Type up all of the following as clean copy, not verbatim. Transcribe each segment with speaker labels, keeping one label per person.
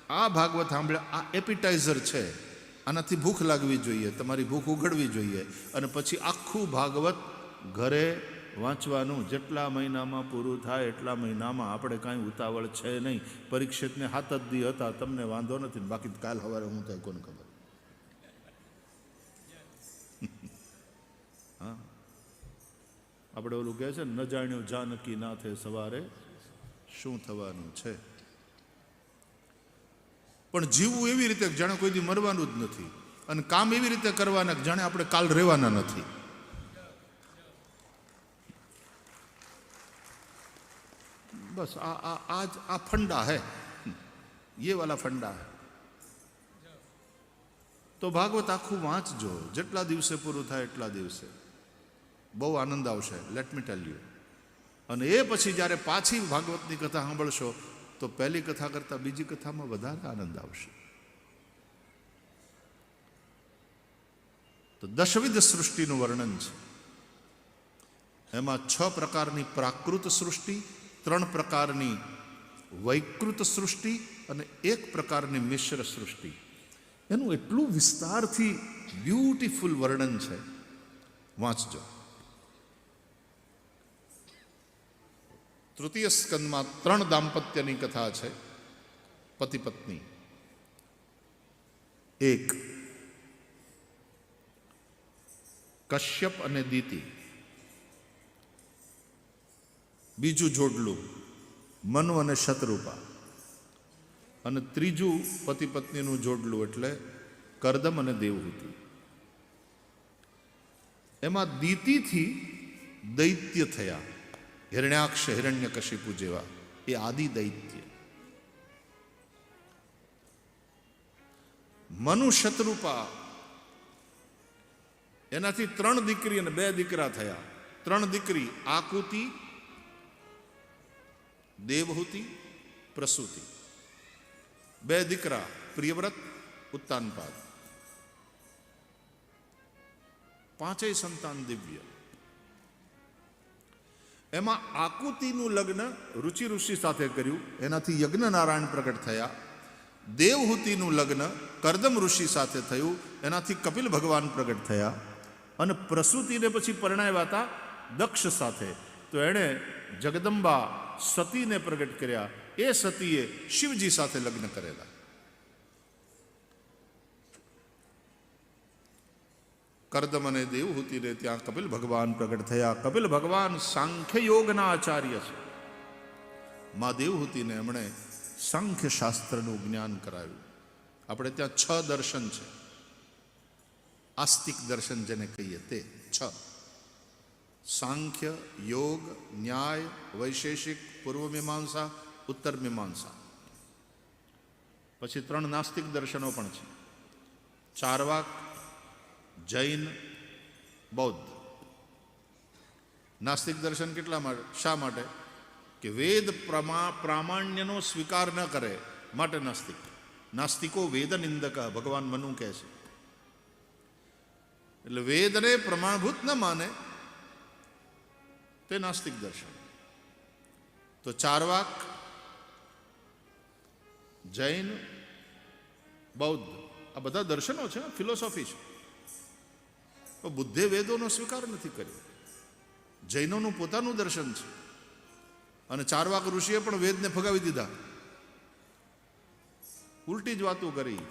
Speaker 1: આ ભાગવત સાંભળે, આ એપિટાઇઝર છે, આનાથી ભૂખ લાગવી જોઈએ, તમારી ભૂખ ઉઘડવી જોઈએ, અને પછી આખું ભાગવત ઘરે વાંચવાનું. જેટલા મહિનામાં પૂરું થાય એટલા મહિનામાં. આપણે કાંઈ ઉતાવળ છે નહીં. પરીક્ષિતને 7 જ દી હતા, તમને વાંધો નથી, બાકી કાલ સવારે હું થાય કોને ખબર. હા, આપણે ઓલું કહે છે ને, ન જાણ્યું જાનકી નાથે સવારે શું થવાનું છે. પણ જીવવું એવી રીતે જાણે કોઈ દી મરવાનું જ નથી, અને કામ એવી રીતે કરવાના જાણે આપણે કાલ રહેવાના નથી. બસ આ ફંડા હે, ये वाला फंडा है. તો ભાગવત આખું વાંચજો, જેટલા દિવસે પૂરું થાય એટલા દિવસે. બહુ આનંદ આવશે, લેટ મી ટેલ યુ. અને એ પછી જ્યારે પાછી ભાગવતની કથા સાંભળશો તો પહેલી કથા કરતાં બીજી કથામાં વધારે આનંદ આવશે. તો દશવિધ સૃષ્ટિનું વર્ણન છે. એમાં 6 પ્રકારની પ્રાકૃત સૃષ્ટિ, 3 પ્રકારની વૈકૃત સૃષ્ટિ અને 1 પ્રકારની મિશ્ર સૃષ્ટિ. એનું એટલું વિસ્તારથી બ્યુટીફુલ વર્ણન છે, વાંચજો. તૃતીય સ્કંદમાં 3 દાંપત્યની કથા છે, પતિ પત્ની. 1 કશ્યપ અને દિતિ, બીજું જોડલું મનુ અને શતરૂપા, અને ત્રીજું પતિ પત્નીનું જોડલું એટલે કરદમ અને દેવહૂતિ. એમાં દિતિથી દૈત્ય થયા, હિરણ્યાક્ષ હિરણ્યકશિપુ જેવા, એ આદિ દૈત્ય. મનુ શતરૂપા, એનાથી 3 દીકરી અને 2 દીકરા થયા. 3 દીકરી આકુતિ, દેવહૂતિ, પ્રસૂતિ. 2 દીકરા પ્રિયવ્રત, ઉત્તાનપાદ. 5 સંતાન દિવ્ય. એમાં આકુતિનું લગ્ન રુચિ ઋષિ સાથે કર્યું, એનાથી યજ્ઞ નારાયણ પ્રગટ થયા. દેવહૂતિનું લગ્ન કરદમ ઋષિ સાથે થયું, એનાથી કપિલ ભગવાન પ્રગટ થયા. અને પ્રસૂતિને પછી પરણાવ્યા હતા દક્ષ સાથે, તો એણે જગદંબા સતીને પ્રગટ કર્યા. એ સતીએ શિવજી સાથે લગ્ન કરેલા. કરદમ અને દેવહૂતિને ત્યાં કપિલ ભગવાન પ્રગટ થયા. કપિલ ભગવાન સાંખ્ય યોગના આચાર્ય છે. મા દેવહૂતિને એમણે સાંખ્ય શાસ્ત્રનું જ્ઞાન કરાવ્યું. આપણે ત્યાં 6 દર્શન છે, આસ્તિક દર્શન જેને કહીએ તે 6: સાંખ્ય, યોગ, ન્યાય, વૈશેષિક, પૂર્વ મીમાંસા, ઉત્તર મીમાંસા. પછી 3 નાસ્તિક દર્શનો પણ છે: ચારવાક, જૈન, બૌદ્ધ. નાસ્તિક દર્શન કેટલા માટે, શા માટે? કે વેદ પ્રામાણ્યનો સ્વીકાર ન કરે માટે નાસ્તિક. નાસ્તિકો વેદ નિંદક, ભગવાન મનુ કહે છે. એટલે વેદને પ્રમાણભૂત ન માને તે નાસ્તિક દર્શન. તો ચારવાક, જૈન, બૌદ્ધ, આ બધા દર્શનો છે, ફિલોસોફી છે. તો બુદ્ધે વેદોનો સ્વીકાર નથી કર્યો. જૈનોનું પોતાનું દર્શન છે. અને ચારવાક ઋષિએ પણ વેદને ફગાવી દીધા. ઉલટી જ વાતો કરી.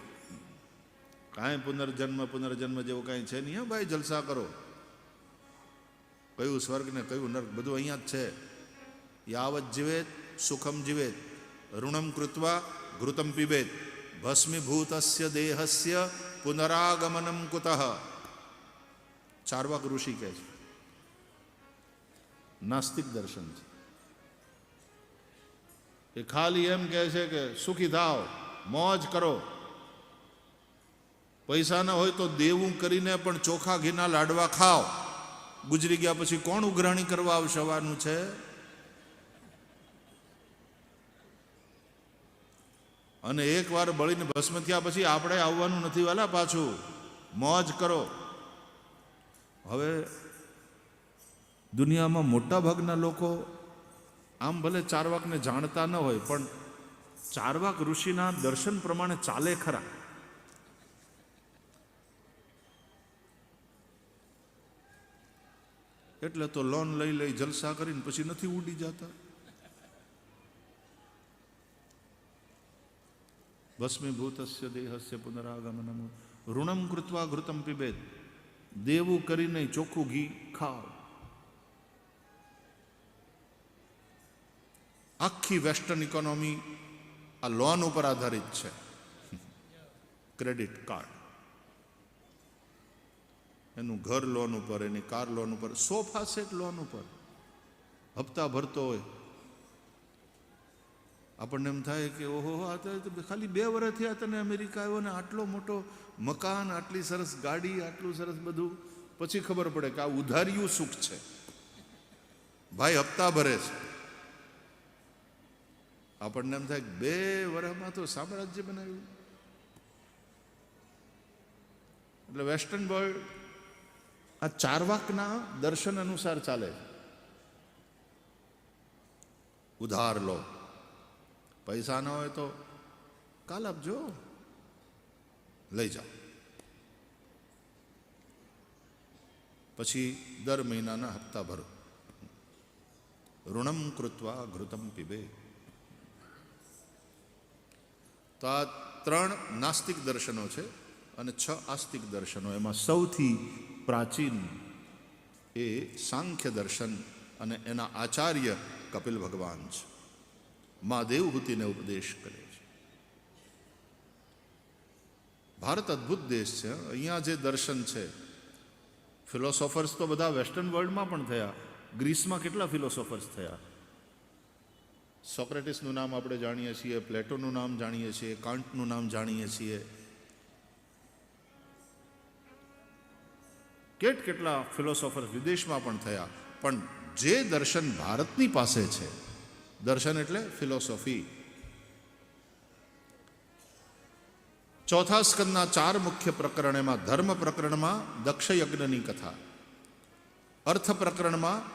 Speaker 1: કાંઈ પુનર્જન્મ જેવું કાંઈ છે નહીં. ભાઈ જલસા કરો. કયું સ્વર્ગ ને કયું નર્ક બધું અહીંયા જ છે. યાવત જીવેત સુખમ જીવેત, ઋણમ કૃત્વા ઘૃતમ પીબેત, ભસ્મીભૂતસ્ય દેહસ્ય પુનરાગમનમ કુતઃ. ચારવાક ઋષિ કહે છે. નાસ્તિક દર્શન છે. એ ખાલી એમ કહે છે કે સુખી થાઓ, મોજ કરો. પૈસા ન હોય તો દેવું કરીને પણ ચોખા ઘીના લાડવા ખાઓ. ગુજરી ગયા પછી કોણ ઉઘરાણી કરવા આવવાનું છે? અને એકવાર બળીને ભસ્મ થયા પછી આપણે આવવાનું નથી વાલા પાછું. મોજ કરો. હવે દુનિયામાં મોટા ભાગના લોકો આમ ભલે ચારવાકને જાણતા ન હોય, પણ ચારવાક ઋષિના દર્શન પ્રમાણે ચાલે ખરા. એટલે તો લોન લઈ જલસા કરીને પછી નથી ઉડી જતા. ભસ્મીભૂતસ્ય દેહસ્ય પુનરાગમનમ ઋણમ કૃત્વા ઘૃતમ પીબેદ. દેવું કરીને ચોખ્ખું ઘી ખાઓ. આખી વેસ્ટર્ન ઇકોનોમી આ લોન ઉપર આધારિત છે. ક્રેડિટ કાર્ડ, એનું ઘર લોન ઉપર, એની કાર લોન ઉપર, સોફા સેટ લોન ઉપર હપ્તા ભરતો હોય. આપણને એમ થાય કે ઓહો, આ તો ખાલી 2 વર્ષ થયા તને અમેરિકા આવ્યો ને આટલો મોટો મકાન, આટલી સરસ ગાડી, આટલું સરસ બધું. પછી ખબર પડે કે આ ઉધાર્યું સુખ છે. ભાઈ હપ્તા ભરે છે. આપણને એમ થાય કે 2 વર્ષમાં તો સામ્રાજ્ય બનાવ્યું. એટલે વેસ્ટર્ન વર્લ્ડ આ ચારવાકના દર્શન અનુસાર ચાલે. ઉધાર લો, પૈસા ન હોય તો કાલ આપજો, લઈ જાઓ. પછી દર મહિનાના હપ્તા ભરો. ઋણમ કૃત્વા ઘૃતમ પીબે. તો આ 3 નાસ્તિક દર્શનો છે અને 6 આસ્તિક દર્શનો. એમાં સૌથી પ્રાચીન એ સાંખ્ય દર્શન અને એના આચાર્ય કપિલ ભગવાન છે. મા દેવહૂતિને ઉપદેશ કરે છે. ભારત અદ્ભુત દેશ છે. અહીંયા જે દર્શન છે, ફિલોસોફર્સ તો બધા વેસ્ટર્ન વર્લ્ડમાં પણ થયા. ગ્રીસમાં કેટલા ફિલોસોફર્સ થયા. સોક્રેટિસનું નામ આપણે જાણીએ છીએ, પ્લેટોનું નામ જાણીએ છીએ, કાંટનું નામ જાણીએ છીએ. કેટલા ફિલોસોફર્સ વિદેશમાં પણ થયા. પણ જે દર્શન ભારતની પાસે છે, દર્શન એટલે ફિલોસોફી, 4થા સ્કંદના 4 મુખ્ય પ્રકરણ. એમાં ધર્મ પ્રકરણમાં દક્ષયજ્ઞની કથા, અર્થ પ્રકરણમાં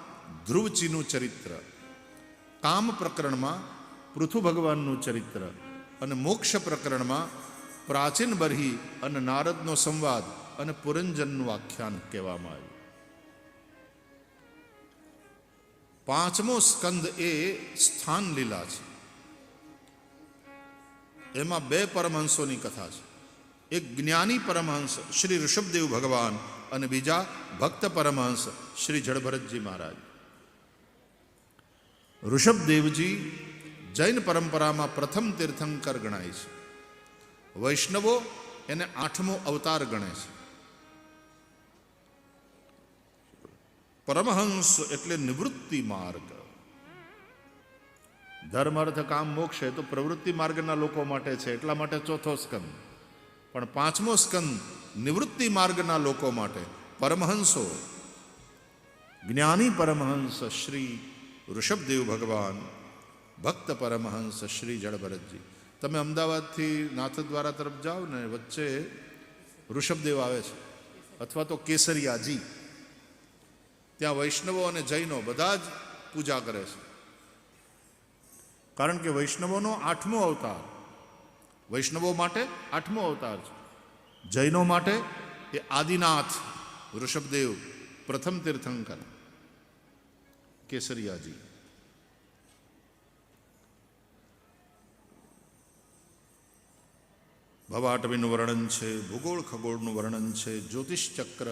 Speaker 1: ધ્રુવજીનું ચરિત્ર, કામ પ્રકરણમાં પૃથુ ભગવાનનું ચરિત્ર અને મોક્ષ પ્રકરણમાં પ્રાચીન બરહી અને નારદનો સંવાદ અને પુરંજનનું આખ્યાન કહેવામાં આવ્યું. 5મો સ્કંદ એ સ્થાન લીલા છે. એમાં 2 પરમહંસોની કથા છે. એક જ્ઞાની પરમહંસ શ્રી ઋષભદેવ ભગવાન અને બીજા ભક્ત પરમહંસ શ્રી જડભરતજી મહારાજ. ઋષભદેવજી જૈન પરંપરામાં પ્રથમ તીર્થંકર ગણાય છે. વૈષ્ણવો એને 8મો અવતાર ગણે છે. પરમહંસ એટલે નિવૃત્તિ માર્ગ. ધર્મ અર્થ કામ મોક્ષ તો પ્રવૃત્તિ માર્ગના લોકો માટે છે, એટલા માટે 4થો સ્કંદ. પણ 5મો સ્કંદ નિવૃત્તિ માર્ગના લોકો માટે. પરમહંસો, જ્ઞાની પરમહંસ શ્રી ઋષભદેવ ભગવાન, ભક્ત પરમહંસ શ્રી જડભરતજી. તમે અમદાવાદથી નાથદ્વારા તરફ જાઓ ને, વચ્ચે ઋષભદેવ આવે છે, અથવા તો કેસરિયાજી. ત્યાં વૈષ્ણવો અને જૈનો બધા જ પૂજા કરે છે. કારણ કે વૈષ્ણવોનો 8મો અવતાર, વૈષ્ણવો માટે 8મો અવતાર છે. જૈનો માટે એ આદિનાથ ઋષભદેવ પ્રથમ તીર્થંકર કેસરિયાજી. ભવાટવીનું વર્ણન છે, ભૂગોળ ખગોળનું વર્ણન છે, જ્યોતિષ ચક્ર,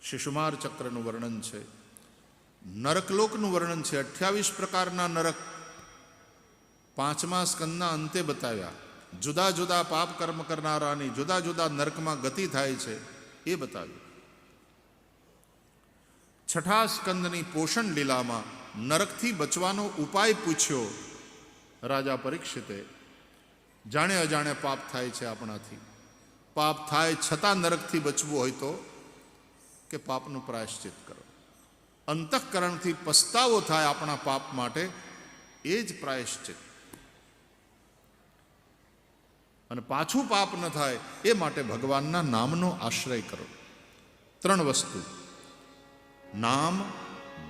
Speaker 1: શિશુમાર ચક્રનું વર્ણન છે, નરકલોકનું વર્ણન છે. 28 પ્રકારના નરક 5મા સ્કંદના અંતે બતાવ્યા. જુદા જુદા પાપ કર્મ કરનારાની જુદા જુદા નરકમાં ગતિ થાય છે એ બતાવ્યું. 6ઠા સ્કંદની પોષણ લીલામાં નરકથી બચવાનો ઉપાય પૂછ્યો રાજા પરીક્ષિતે. જાણે અજાણે પાપ થાય છે આપણાથી. પાપ થાય છતાં નરકથી બચવું હોય તો કે પાપનું પ્રાયશ્ચિત કરો. અંતઃકરણથી પસ્તાવો થાય આપણા પાપ માટે, એ જ પ્રાયશ્ચિત. અને પાછું પાપ ન થાય એ માટે ભગવાનના નામનો આશ્રય કરો. 3 વસ્તુ: નામ,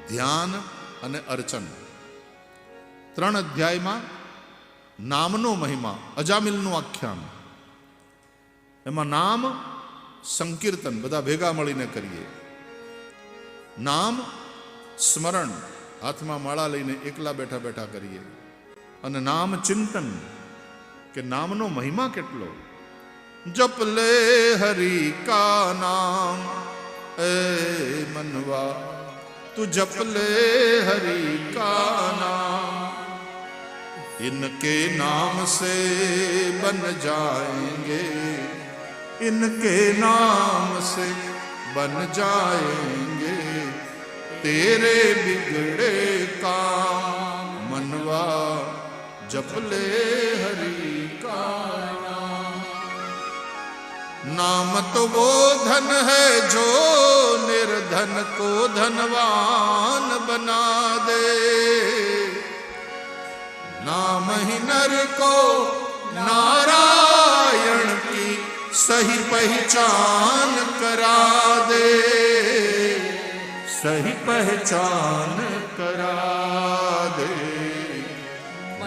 Speaker 1: ધ્યાન અને અર્ચન. 3 અધ્યાયમાં નામનો મહિમા, અજામિલનું આખ્યાન. એમાં નામ સંકીર્તન બધા ભેગા મળીને કરીએ, નામ સ્મરણ હાથમાં માળા લઈને એકલા બેઠા બેઠા કરીએ, અને નામ ચિંતન કે નામનો મહિમા કેટલો. જપ લે હરિ કા નામ એ મનવા, તું જપ લે હરિ કા નામ, इनके नाम से बन जाएंगे, इनके नाम से बन जाएंगे तेरे बिगड़े काम. मनवा जप ले हरि का नाम. नाम तो वो धन है जो निर्धन को धनवान बना दे, नाम ही नर को नारायण की सही पहचान करा दे, सही पहचान करा दे.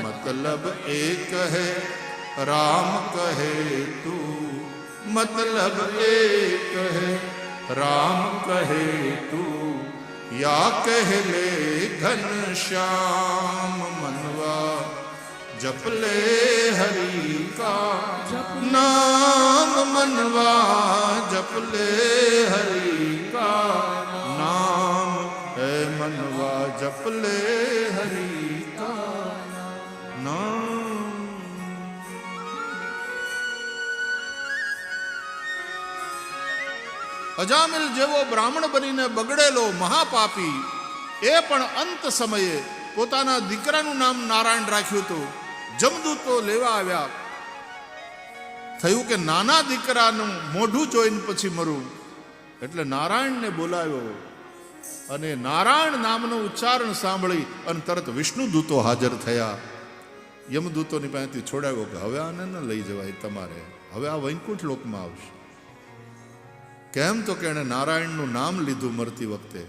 Speaker 1: मतलब एक है राम कहे तू, मतलब एक है राम कहे तू, या कह ले घनश्याम. मनवा जप ले हरि का नाम, मनवा जप ले हरि का नाम, है मनवा जप ले हरि का नाम. અજામિલ જેવો બ્રાહ્મણ બનીને બગડેલો મહાપાપી એ પણ અંત સમયે પોતાના દીકરાનું નામ નારાયણ રાખ્યું હતું. જમદૂતો લેવા આવ્યા, થયું કે નાના દીકરાનું મોઢું જોઈને પછી મરું, એટલે નારાયણને બોલાવ્યો, અને નારાયણ નામનો ઉચ્ચારણ સાંભળી અને તરત વિષ્ણુ દૂતો હાજર થયા. યમદૂતોની પાસેથી છોડાવ્યો કે હવે આને ન લઈ જવાય તમારે, હવે આ વૈકુંઠ લોકમાં આવશે. કેમ? તો કે એણે નારાયણનું નામ લીધું મરતી વખતે.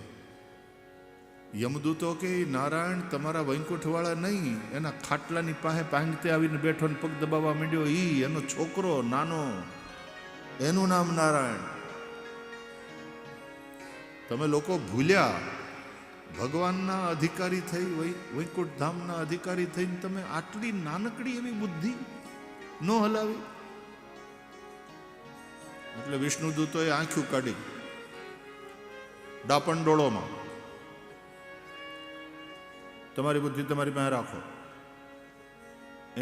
Speaker 1: યમદૂતો કે નારાયણ તમારા વૈકુંઠવાળા નહીં, એના ખાટલાની પાસે પાંગતે આવીને બેઠો ને પગ દબાવવા માંડ્યો, એનો છોકરો નાનો, એનું નામ નારાયણ. તમે લોકો ભૂલ્યા, ભગવાનના અધિકારી થઈ, વૈકુંઠ ધામના અધિકારી થઈને તમે આટલી નાનકડી એવી બુદ્ધિ ન હલાવી. એટલે વિષ્ણુદૂતોએ આંખ્યું કાઢી ડાપણ ડોળોમાં, તમારી બુદ્ધિ તમારી પાસે રાખો.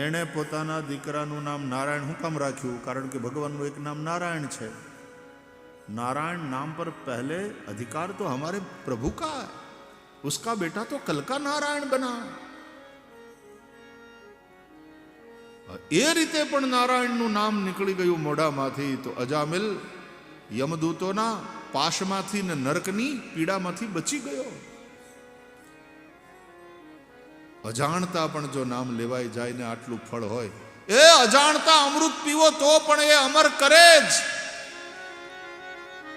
Speaker 1: એણે પોતાના દીકરાનું નામ નારાયણ શું કામ રાખ્યું? કારણ કે ભગવાનનું એક નામ નારાયણ છે. नारायण नाम पर पहले अधिकार तो हमारे प्रभु का है, उसका बेटा तो कल का नारायण बना. એ રીતે પણ નારાયણનું નામ નીકળી ગયું મોઢામાંથી. તો અજામિલ યમદૂતોના પાશમાંથી ને નરકની પીડામાંથી બચી ગયો. અજાણતા પણ જો નામ લેવાઈ જાય ને આટલું ફળ હોય, એ અજાણતા અમૃત પીવો તો પણ એ અમર કરે જ.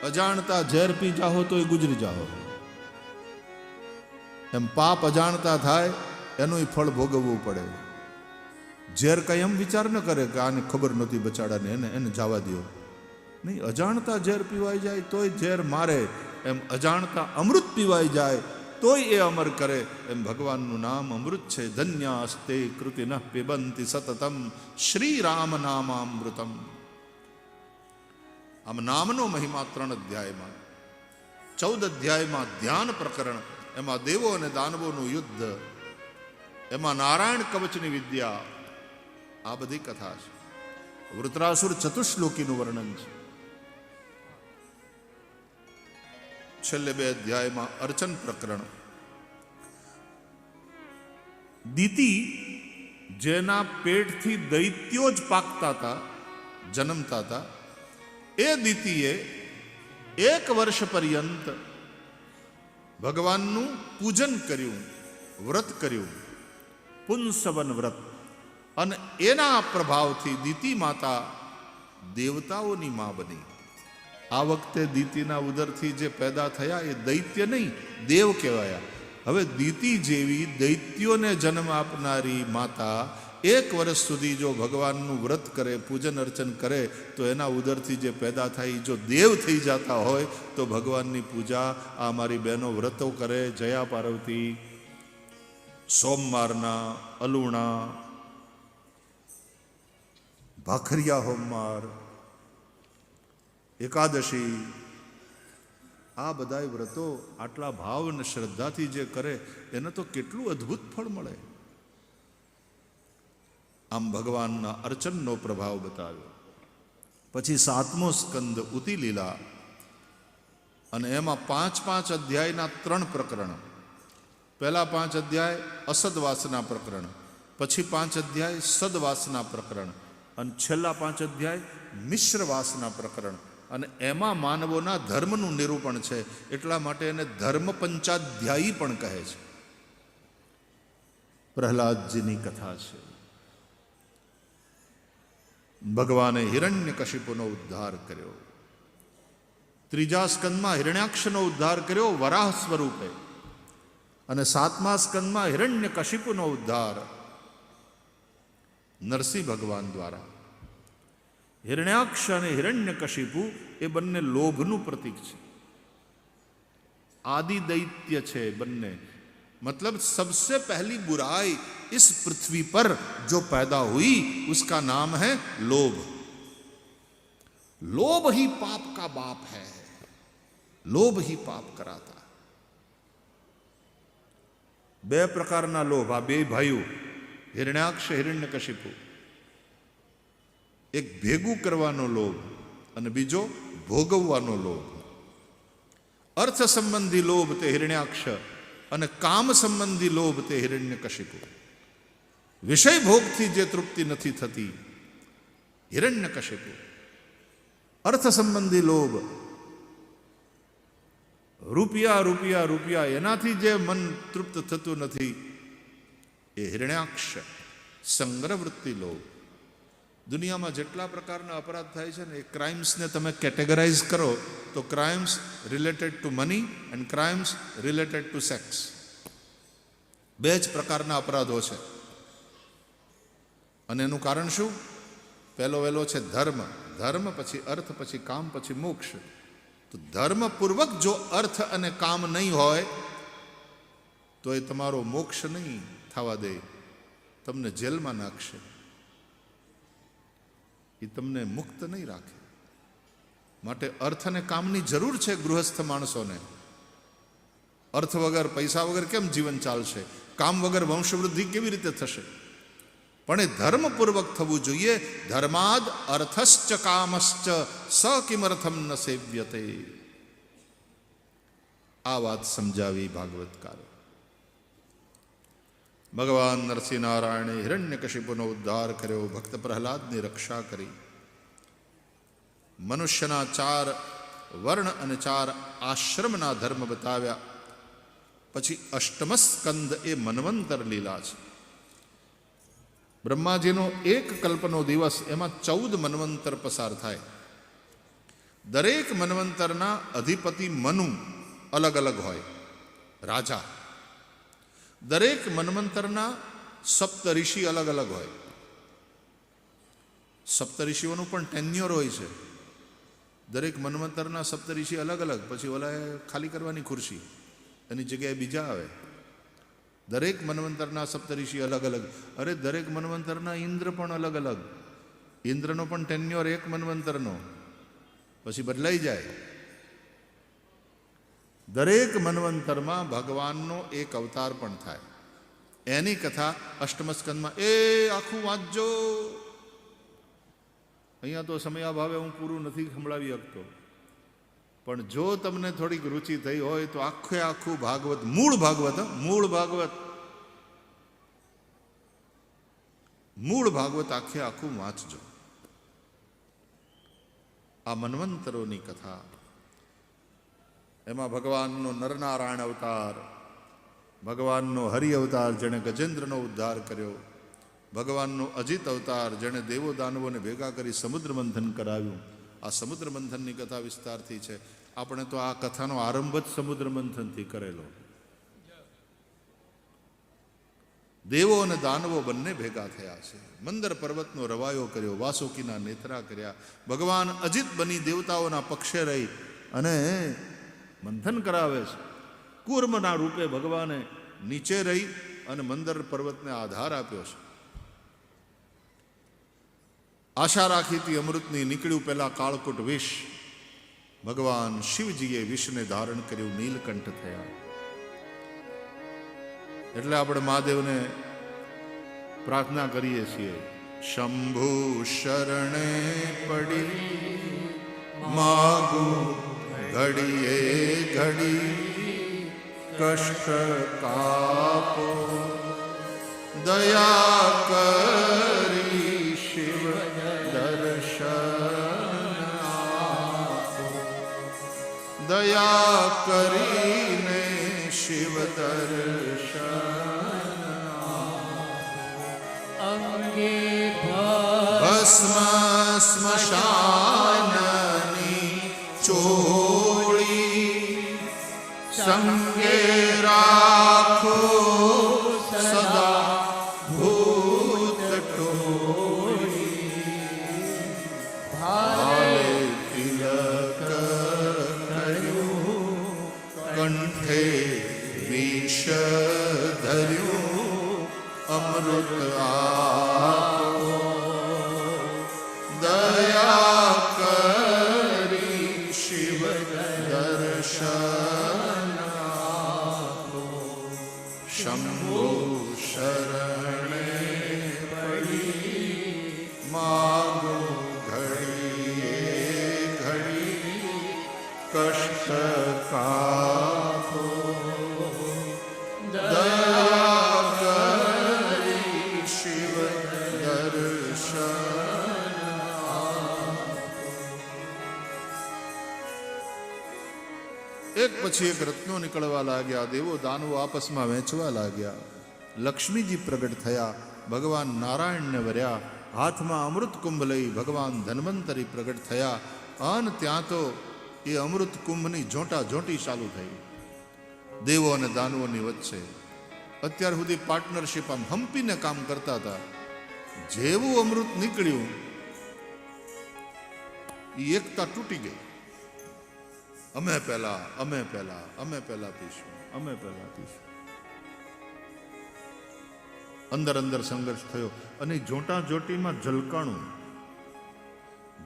Speaker 1: અજાણતા ઝેર પી જાઓ તો એ ગુજરી જાઓ. એમ પાપ અજાણતા થાય એનું ફળ ભોગવવું પડે. ઝેર કઈ એમ વિચાર ન કરે કે આને ખબર નહોતી બચાડાને, એને જવા દો. નહીં, અજાણતા ઝેર પીવાઈ જાય તોય ઝેર મારે, એમ અજાણતા અમૃત પીવાઈ જાય તોય એ અમર કરે. એમ ભગવાનનું નામ અમૃત છે. ધન્યાસ્તે કૃતિનઃ પિબંતિ સતતમ શ્રી રામ નામામૃતમ. આમ નામનો મહિમા 3 અધ્યાયમાં, 14 અધ્યાયમાં ધ્યાન પ્રકરણ, એમાં દેવો અને દાનવોનું યુદ્ધ, એમાં નારાયણ કવચની વિદ્યા, આ બધી કથા છે. વૃત્રાસુર ચતુશ્લોકીનું વર્ણન છે. છેલ્લે 2 અધ્યાયમાં અર્ચન પ્રકરણ. દીતિ જેના પેટથી દૈત્યો જ પાકતા હતા, જન્મતા હતા, એ દીતિએ 1 વર્ષ પર્યંત ભગવાનનું પૂજન કર્યું, વ્રત કર્યું, પુંસવન વ્રત. અને એના પ્રભાવથી દીતિ માતા દેવતાઓની મા બની. આ વખતે દીતિના ઉદરથી જે પેદા થયા એ દૈત્ય નહીં, દેવ કહેવાયા. હવે દીતિ જેવી દૈત્યોને જન્મ આપનારી માતા 1 વર્ષ સુધી જો ભગવાનનું વ્રત કરે, પૂજન અર્ચન કરે, તો એના ઉદરથી જે પેદા થાય જો દેવ થઈ જતા હોય તો ભગવાનની પૂજા આ મારી બહેનો વ્રતો કરે. જયા પાર્વતી, સોમવારના, અલુણા, ભાખરિયા હોમવાર, એકાદશી, આ બધાય વ્રતો આટલા ભાવ અને શ્રદ્ધાથી જે કરે એને તો કેટલું અદ્ભુત ફળ મળે. આમ ભગવાનના અર્ચનનો પ્રભાવ બતાવ્યો. પછી 7મો સ્કંદ ઉતી લીલા, અને એમાં 5 અધ્યાયના 3 પ્રકરણ. પહેલા 5 અધ્યાય અસદવાસના પ્રકરણ, પછી 5 અધ્યાય સદવાસના પ્રકરણ, અને છેલ્લા 5 અધ્યાય મિશ્રવાસના પ્રકરણ. અને એમાં માનવોના ધર્મનું નિરૂપણ છે. એટલા માટે એને ધર્મ પંચાધ્યાયી પણ કહે છે. પ્રહલાદજીની કથા છે. ભગવાને હિરણ્યકશિપુનો ઉદ્ધાર કર્યો. 3જા સ્કંદમાં હિરણ્યાક્ષનો ઉદ્ધાર કર્યો વરાહ સ્વરૂપે, અને 7મા સ્કંદમાં હિરણ્યકશિપુનો ઉદ્ધાર નરસિંહ ભગવાન દ્વારા. हिरण्याक्ष અને हिरण्यकशिपु એ બંને લોભનું પ્રતીક છે. आदि दैत्य છે બંને. मतलब सबसे पहली बुराई इस पृथ्वी पर जो पैदा हुई उसका नाम है लोभ. लोभ ही पाप का बाप है. लोभ ही पाप कराता. 2 પ્રકારના લોભ આ 2 ભાઈઓ हिरण्याक्ष हिरण्यकशिपु. એક ભેગું કરવાનો લોભ અને બીજો ભોગવવાનો લોભ. અર્થ સંબંધી લોભ તે હિરણ્યાક્ષ અને કામ સંબંધી લોભ તે હિરણ્યકશિપુ. વિષય ભોગથી જે તૃપ્તિ નથી થતી હિરણ્યકશિપુ. અર્થ સંબંધી લોભ, રૂપિયા રૂપિયા રૂપિયા, એનાથી જે મન તૃપ્ત થતું નથી એ હિરણ્યાક્ષ. સંગ્રહ વૃત્તિ લોભ. દુનિયામાં જેટલા પ્રકારના અપરાધ થાય છે ને એ ક્રાઇમ્સને તમે કેટેગરાઇઝ કરો તો crimes related to money and crimes related to sex. 2 જ પ્રકારના અપરાધો છે. અને એનું કારણ શું? પહેલો વહેલો છે ધર્મ. ધર્મ પછી અર્થ, પછી કામ, પછી મોક્ષ. તો ધર્મપૂર્વક જો અર્થ અને કામ નહીં હોય તો એ તમારો મોક્ષ નહીં થવા દે, તમને જેલમાં નાખશે. એ તમને મુક્ત નહીં રાખે. માટે અર્થ અને કામની જરૂર છે ગૃહસ્થ માણસોને. અર્થ વગર, પૈસા વગર કેમ જીવન ચાલશે? કામ વગર વંશવૃદ્ધિ કેવી રીતે થશે? પણ એ ધર્મપૂર્વક થવું જોઈએ. ધર્માદ અર્થશ્ચ કામશ્ચ સ કિમર્થમ ન સેવ્યતે. આ વાત સમજાવી ભાગવતકારે. ભગવાન નરસિંહ નારાયણે હિરણ્યકશિપુનો ઉદ્ધાર કર્યો, ભક્ત પ્રહલાદની રક્ષા કરી. મનુષ્યના 4 વર્ણ અને 4 આશ્રમના ધર્મ બતાવ્યા. પછી 8મ સ્કંદ એ મન્વંતર લીલા છે. બ્રહ્માજીનો 1 કલ્પનો દિવસ, એમાં 14 મન્વંતર પસાર થાય. દરેક મન્વંતરના અધિપતિ મનુ અલગ અલગ હોય, રાજા. દરેક મન્વંતરના સપ્તઋષિ અલગ અલગ હોય. સપ્તઋષિઓનું પણ ટેન્યોર હોય છે. દરેક મન્વંતરના સપ્તઋષિ અલગ અલગ. પછી ઓલાએ ખાલી કરવાની ખુરશી, એની જગ્યાએ બીજા આવે. દરેક મન્વંતરના સપ્તઋષિ અલગ અલગ. અરે દરેક મન્વંતરના ઇન્દ્ર પણ અલગ અલગ. ઇન્દ્રનો પણ ટેન્યોર 1 મન્વંતરનો, પછી બદલાઈ જાય. દરેક મન્વંતરમાં ભગવાનનો 1 અવતાર પણ થાય. એની કથા 8મ સ્કંદમાં આખું વાંચજો. અહીંયા તો સમયાભાવે હું પૂરું નથી સંભળાવી શકતો, પણ જો તમને થોડીક રુચિ થઈ હોય તો આખું ભાગવત, મૂળ ભાગવત આખું વાંચજો. આ મન્વંતરોની કથા. એમાં ભગવાનનો નરનારાયણ અવતાર, ભગવાનનો હરિ અવતાર જેણે ગજેન્દ્રનો ઉદ્ધાર કર્યો, ભગવાનનો અજિત અવતાર જેણે દેવો દાનવોને ભેગા કરી સમુદ્ર મંથન કરાવ્યું. આ સમુદ્ર મંથનની કથા વિસ્તારથી છે. આપણે તો આ કથાનો આરંભ જ સમુદ્ર મંથનથી કરેલો. દેવો અને દાનવો બંને ભેગા થયા છે. મંદર પર્વતનો રવાયો કર્યો, વાસુકીના નેત્રા કર્યા. ભગવાન અજિત બની દેવતાઓના પક્ષે રહી અને મંથન કરાવે છે. કૂર્મના રૂપે ભગવાને નીચે રહી અને મંદર પર્વતને આધાર આપ્યો છે. આશા રાખી હતી અમૃતની, નીકળ્યું પહેલા કાળકુટ વિષ. ભગવાન શિવજીએ વિષને ધારણ કર્યું, નીલકંઠ થયા. એટલે આપણે મહાદેવને પ્રાર્થના કરીએ છીએ, શંભુ શરણે પડી માગું ઘડીએ ઘડી, કષ્ટ કાપો દયા કરી શિવ દર્શન આપો, દયા કરીને શિવ દર્શન
Speaker 2: અંગે
Speaker 1: ભસ્મ સ્મશાનની ચોળી, સંગે રાખો સદા ભૂત ટોળી, ભાલે તિલક કર્યું, કંઠે વિષ ધર્યું, અમૃત આપો દયા કરી શિવ દર્શન આપો. શંભુ શરણે પડી માગો ઘડીએ ઘડી, કષ્ટ કાપો દયા કરી શિવ દર્શન આપો. એક પછી એક રત્નો નીકળવા લાગ્યા. દેવો દાનવો આપસમાં વહેંચવા લાગ્યા. લક્ષ્મીજી પ્રગટ થયા, ભગવાન નારાયણને વર્યા. હાથમાં અમૃત કુંભ લઈ ભગવાન ધન્વંતરી પ્રગટ થયા. અને ત્યાં તો એ અમૃત કુંભની જોંટા જોંટી ચાલુ થઈ દેવો અને દાનવોની વચ્ચે. અત્યાર સુધી પાર્ટનરશિપ આમ હંપીને કામ કરતા હતા. જેવું અમૃત નીકળ્યું એ એકતા તૂટી ગઈ. અમે પહેલા પીશું, અમે પહેલા પીશું. અંદર અંદર સંઘર્ષ થયો અને જોટા જોટીમાં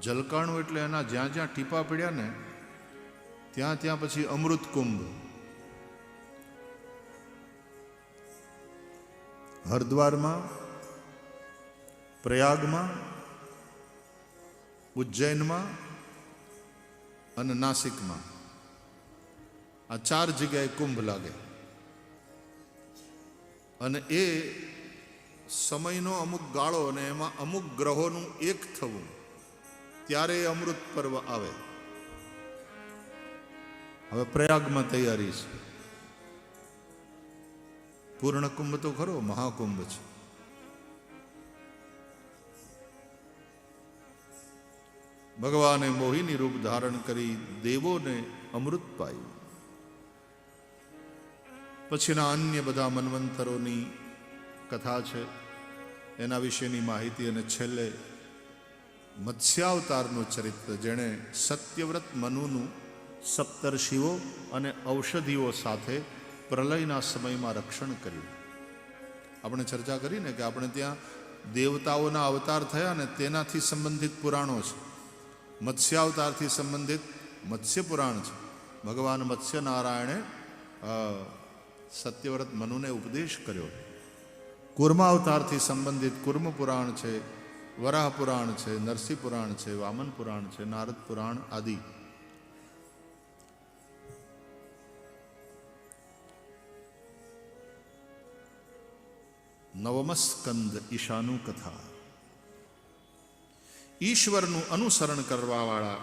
Speaker 1: જલકાણું એટલે એના જ્યાં જ્યાં ટીપા પડ્યા ને ત્યાં ત્યાં પછી અમૃત કુંભ. હરિદ્વારમાં, પ્રયાગમાં, ઉજ્જૈનમાં અને નાસિકમાં આ 4 જગ્યાએ કુંભ લાગે. અને એ સમયનો અમુક ગાળો અને એમાં અમુક ગ્રહોનું એક થવું, ત્યારે અમૃત પર્વ આવે. હવે પ્રયાગમાં તૈયારી છે. પૂર્ણ કુંભ તો ખરો, મહાકુંભ છે. ભગવાને મોહિની રૂપ ધારણ કરી દેવોને અમૃત પાયું. પછીના અન્ય બધા મન્વંતરોની કથા છે, એના વિશેની માહિતી. અને છેલ્લે મત્સ્યાવતારનું ચરિત્ર, જેણે સત્યવ્રત મનુનું સપ્તર્ષિઓ અને ઔષધિઓ સાથે પ્રલયના સમયમાં રક્ષણ કર્યું. આપણે ચર્ચા કરીને કે આપણે ત્યાં દેવતાઓના અવતાર થયા ને તેનાથી સંબંધિત પુરાણો છે. મત્સ્યાવતારથી સંબંધિત મત્સ્ય પુરાણ છે. ભગવાન મત્સ્ય નારાયણે સત્યવ્રત મનુને ઉપદેશ કર્યો. કૂર્માવતારથી સંબંધિત કૂર્મ પુરાણ છે, વરાહ પુરાણ છે, નરસિંહ પુરાણ છે, વામન પુરાણ છે, નારદ પુરાણ આદિ. નવમ સ્કંદ ઈશાનું કથા. ઈશ્વરનું અનુસરણ કરવાવાળા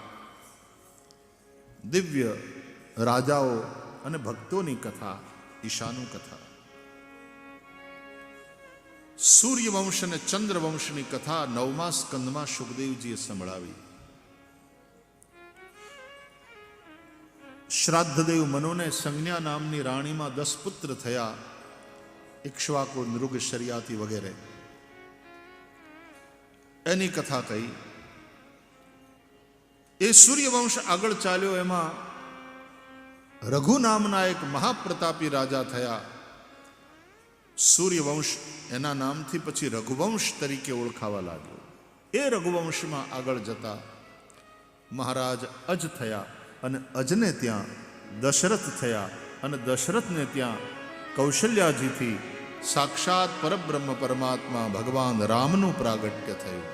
Speaker 1: દિવ્ય રાજાઓ અને ભક્તોની કથા ઈશાનું કથા. સૂર્યવંશ અને ચંદ્રવંશની કથા 9મા સ્કંદમાં સુખદેવજીએ સંભળાવી. શ્રાદ્ધદેવ મનુને સંજ્ઞા નામની રાણીમાં 10 પુત્ર થયા. ઇક્ષ્વાકુ, નૃગ, શરિયાતી વગેરે, એની કથા કહી. એ સૂર્યવંશ આગળ ચાલ્યો. એમાં રઘુ નામના એક મહાપ્રતાપી રાજા થયા. સૂર્યવંશ એના નામથી પછી રઘુવંશ તરીકે ઓળખાવા લાગ્યો. એ રઘુવંશમાં આગળ જતા મહારાજ અજ થયા અને અજને ત્યાં દશરથ થયા અને દશરથને ત્યાં કૌશલ્યાજીથી સાક્ષાત પરબ્રહ્મ પરમાત્મા ભગવાન રામનું પ્રાગટ્ય થયું.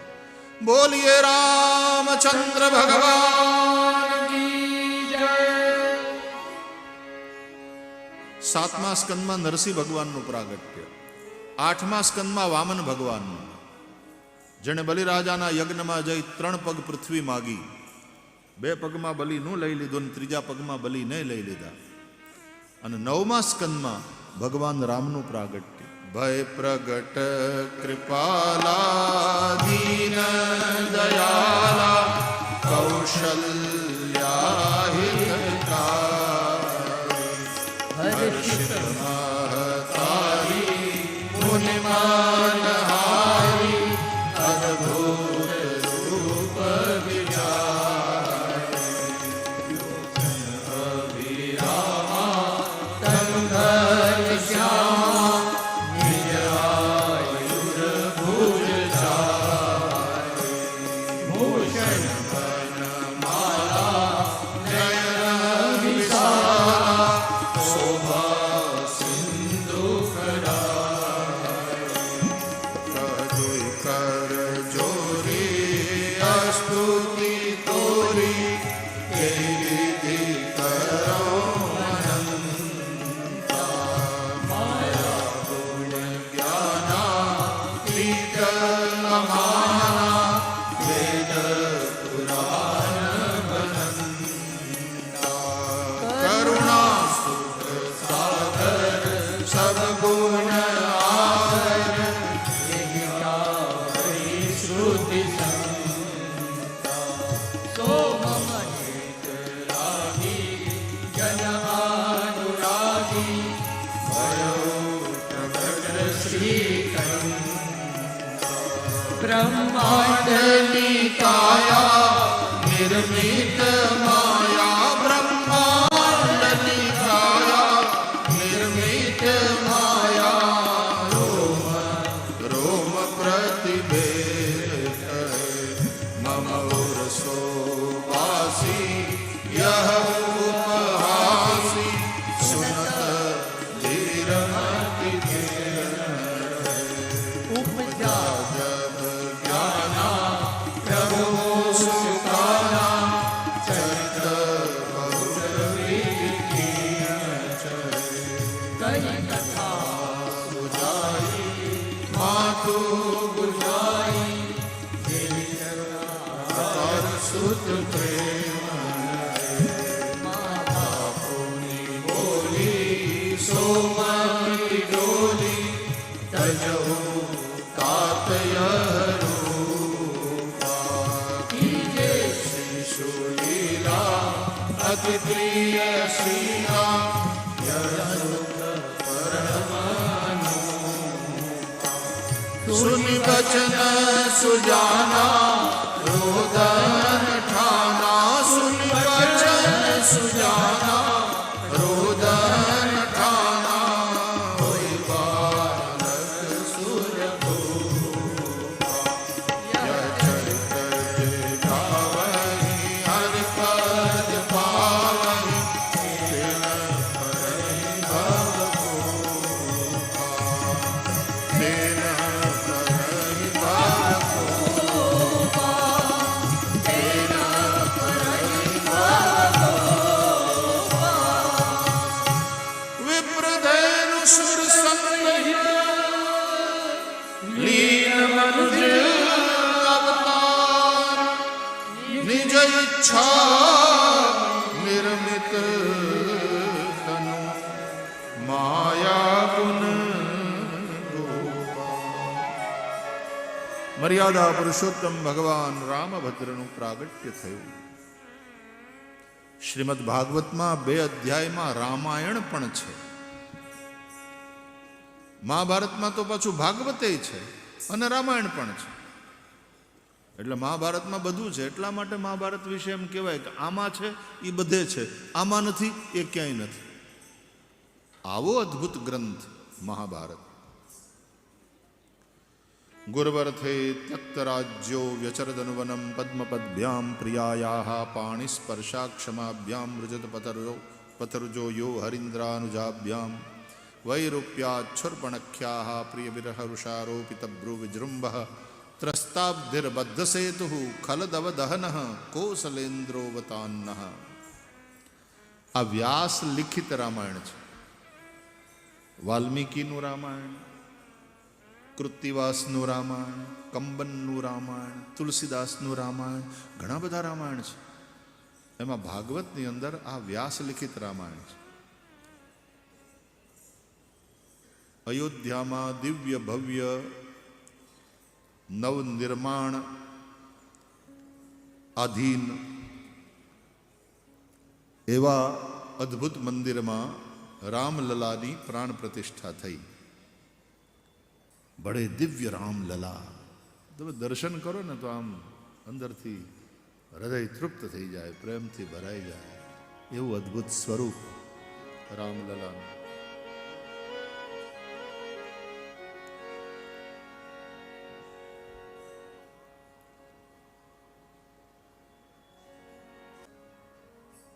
Speaker 1: બોલીએ રામચંદ્ર ભગવાન કી જય. 7મા સ્કંદમાં નરસિંહ ભગવાનનું પ્રાગટ્ય, 8મા સ્કંદમાં વામન ભગવાનનું, જેણે બલિરાજાના યજ્ઞમાં જઈ 3 પગ પૃથ્વી માગી, 2 પગમાં બલિ નું લઈ લીધું અને 3જા પગમાં બલિ નહીં લઈ લીધા. અને 9મા સ્કંદમાં ભગવાન રામનું પ્રાગટ્ય. ભય પ્રગટ કૃપાલા દીન દયાલા કૌશલ્યા હિતકારી હર્ષિત મહતારી મુનિમાનહારી અદ્ભુત રૂપ વિચારી અવિરામા તંગર શ્યામા બ્રહ્માંડની કાયા નિર્મિત માયા, બ્રહ્માંડની કાયા નિર્મિત માયા, રોમ રોમ પ્રતિભેદ મમ ઉરસો વાસી યહ ઉપહાસી સુનત ધીરમતિ ઉપજા અતિ પ્રિય શ્રી રામ સુનિ વચન સુજાના રોદન ઠાના, સુનિ વચન સુજાના રોદન ઠાના, હોય બાલક સુરભૂપા યચરિત દેખાવહી હરિપદ પાવહી તેન પરહી ભવભૂપા તેન નિર્મિત તનુ માયા ગુણ. મર્યાદા પુરુષોત્તમ ભગવાન રામભદ્રનું પ્રાગટ્ય થયું. શ્રીમદ ભાગવતમાં 2 અધ્યાયમાં રામાયણ પણ છે. મહાભારતમાં તો પાછું ભાગવતે છે અને રામાયણ પણ છે. એટલે મહાભારતમાં બધું છે. એટલા માટે મહાભારત વિશે એમ કહેવાય કે આમાં છે એ બધે છે, આમાં નથી એ ક્યાંય નથી. આવો અદ્ભુત ગ્રંથ મહાભારત. ગુરવર્થે ત્યક્તરાજ્યો વ્યચરદનુવનમ પદ્મપદ્ભ્યામ પ્રિયાયાઃ પાણિસ્પર્શાક્ષમાભ્યામ વૃજત પતરુજો યો હરીન્દ્રાનુજાભ્યામ વૈરૂપ્યાચ્છુર્પણખ્યાઃ પ્રિયવિરહરુષારોપિતભ્રુ વિજૃંભઃ ત્રસ્તાબ્ધિર્બદ્ધસેતુઃ ખલદવદહનઃ કોસલેન્દ્રોવતાન્નઃ. આ વ્યાસ લિખિત રામાયણ છે. વાલ્મીકીનું રામાયણ, કૃત્તિવાસનું રામાયણ, કંબનનું રામાયણ, તુલસીદાસનું રામાયણ, ઘણા બધા રામાયણ છે. એમાં ભાગવતની અંદર આ વ્યાસ લિખિત રામાયણ છે. અયોધ્યામાં દિવ્ય ભવ્ય નવનિર્માણ આધીન એવા અદ્ભુત મંદિરમાં રામલલાની પ્રાણ પ્રતિષ્ઠા થઈ. બડે દિવ્ય રામલલા. તમે દર્શન કરો ને તો આમ અંદરથી હૃદય તૃપ્ત થઈ જાય, પ્રેમથી ભરાઈ જાય. એવું અદ્ભુત સ્વરૂપ રામલલાનું.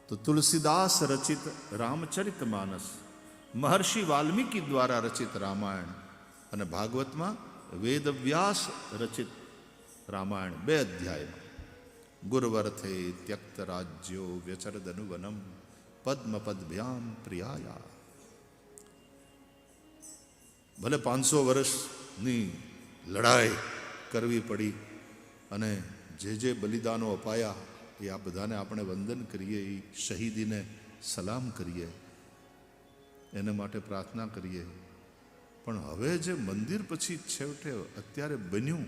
Speaker 1: તો તુલસીદાસ રચિત રામચરિત માનસ, મહર્ષિ વાલ્મીકી દ્વારા રચિત રામાયણ અને ભાગવતમાં વેદવ્યાસ રચિત રામાયણ 2 અધ્યાયમાં. ગુરવર્થે ત્યક્ત રાજ્યો વ્યચરદનુવનમ પદ્મપદ્ભ્યામ પ્રિયાયા. ભલે 500 વર્ષની લડાઈ કરવી પડી અને જે બલિદાનો અપાયા એ આ બધાને આપણે વંદન કરીએ, એ શહીદીને સલામ કરીએ, એને માટે પ્રાર્થના કરીએ. પણ હવે જે મંદિર પછી છેવટે અત્યારે બન્યું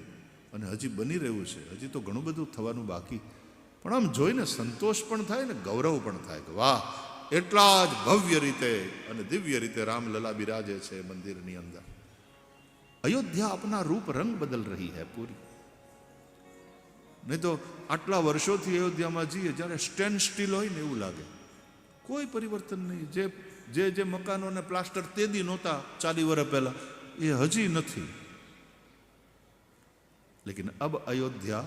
Speaker 1: અને હજી બની રહ્યું છે, હજી તો ઘણું બધું થવાનું બાકી, પણ આમ જોઈને સંતોષ પણ થાય ને ગૌરવ પણ થાય કે વાહ, એટલા જ ભવ્ય રીતે અને દિવ્ય રીતે રામલલા બિરાજે છે મંદિરની અંદર. અયોધ્યા આપના રૂપ રંગ બદલ રહી હૈ પૂરી. નહીં તો આટલા વર્ષોથી અયોધ્યામાં જઈએ, જ્યારે સ્ટેન્ડ સ્ટીલ હોય ને એવું લાગે, કોઈ પરિવર્તન નહીં. જે મકાનોને પ્લાસ્ટર તે દી નહોતા 40 વર્ષ પહેલા, એ હજી નથી. લેકિન અબ अयोध्या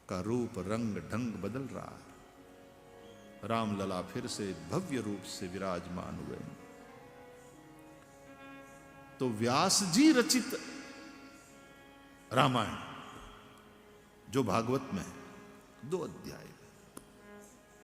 Speaker 1: का रूप रंग ढंग बदल रहा है. रामलला फिर से भव्य रूप से विराजमान हुए. तो व्यास जी रचित रामायण जो भागवत में 2 अध्याय